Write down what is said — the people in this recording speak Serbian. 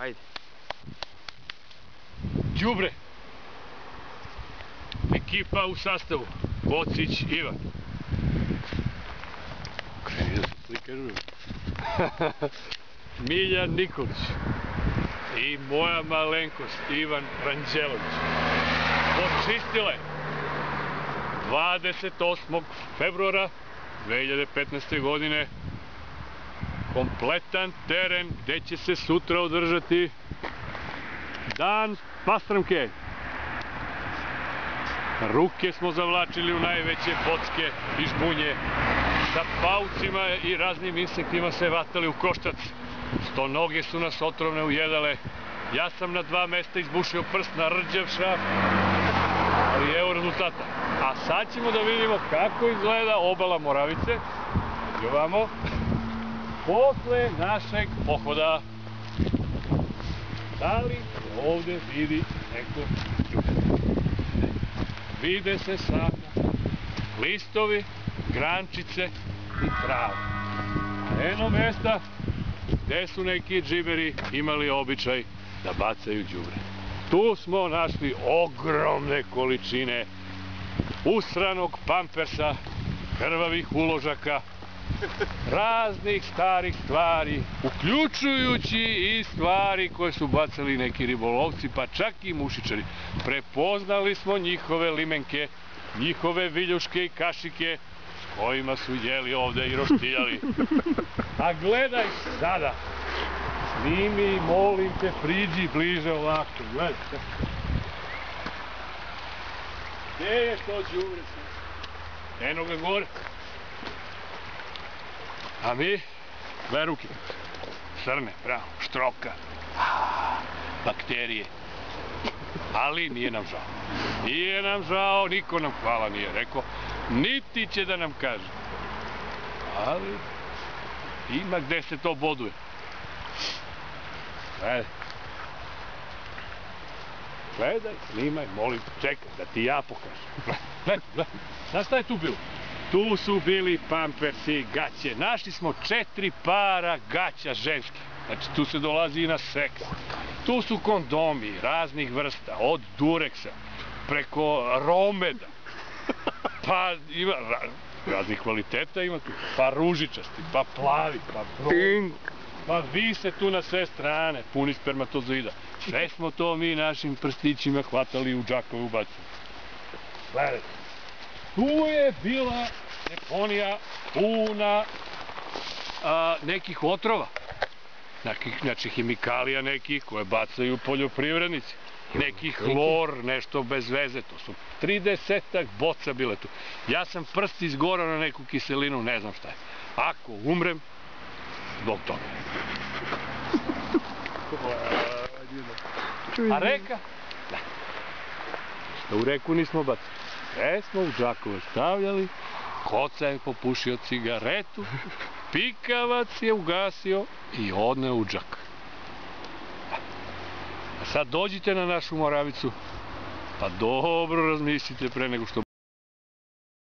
Ajde. Đubre. Ekipa u sastavu. Bocić Ivan. Kreni da se slikaš. Miljan Nikolić. I moja malenkost Ivan Ranđelović. Počistile 28. februara 2015. godine kompletan teren gde će se sutra održati Dan pastrmke. Ruke smo zavlačili u najveće bocke i žbunje. Sa paucima i raznim insektima se vatali u koštac. Stonoge su nas otrovne ujedale. Ja sam na 2 mesta izbušio prst na rđav šraf, ali evo rezultata. A sad ćemo da vidimo kako izgleda obala Moravice. I ovamo, posle našeg pohoda. Da li se ovde vidi neko đubre? Vide se samo listovi, grančice i trava. A eno mesta gde su neki džiberi imali običaj da bacaju đubre. Tu smo našli ogromne količine usranog pampersa, krvavih uložaka, raznih starih stvari, uključujući i stvari koje su bacali neki ribolovci, pa čak i mušičari. Prepoznali smo njihove limenke, njihove viljuške i kašike s kojima su jeli ovde i roštiljali. A gledaj sada, snimi, molim te, priđi bliže ovako, gledaj. Gde je to đubre? Eno ga gore. A mi, gledaj ruke, srne, pravo, štroka, bakterije. Ali nije nam žao. Nije nam žao, niko nam hvala nije rekao, niti će da nam kaže. Ali ima gde se to boduje. Gledaj. Gledaj, snimaj, molim, čekaj, da ti ja pokažem. Gledaj. Znaš šta je tu bilo? Tu su bili pampersi, gaće. Našli smo 4 para gaća ženskih. Znači, tu se dolazi i na seks. Tu su kondomi raznih vrsta, od dureksa, preko romeda. Pa ima raznih kvaliteta ima tu. Pa ružičasti, pa plavi, pa broj. Pa vise tu na sve strane, puni spermatozoida. Sve smo to mi našim prstićima hvatali u džakove ubacili. Gledajte. Tu je bila deponija puna nekih otrova. Znači hemikalija nekih koje bacaju poljoprivrednici. Neki hlor, nešto bez veze. To su 30 boca bile tu. Ja sam prst izgorao na neku kiselinu, ne znam šta je. Ako umrem, zbog toga. A reka? Da. Što u reku nismo bacili. Sve smo u džakove stavljali, Koca je popušio cigaretu, Pikavac je ugasio i odneo u džak. A sad dođite na našu Moravicu, pa dobro razmislite pre nego što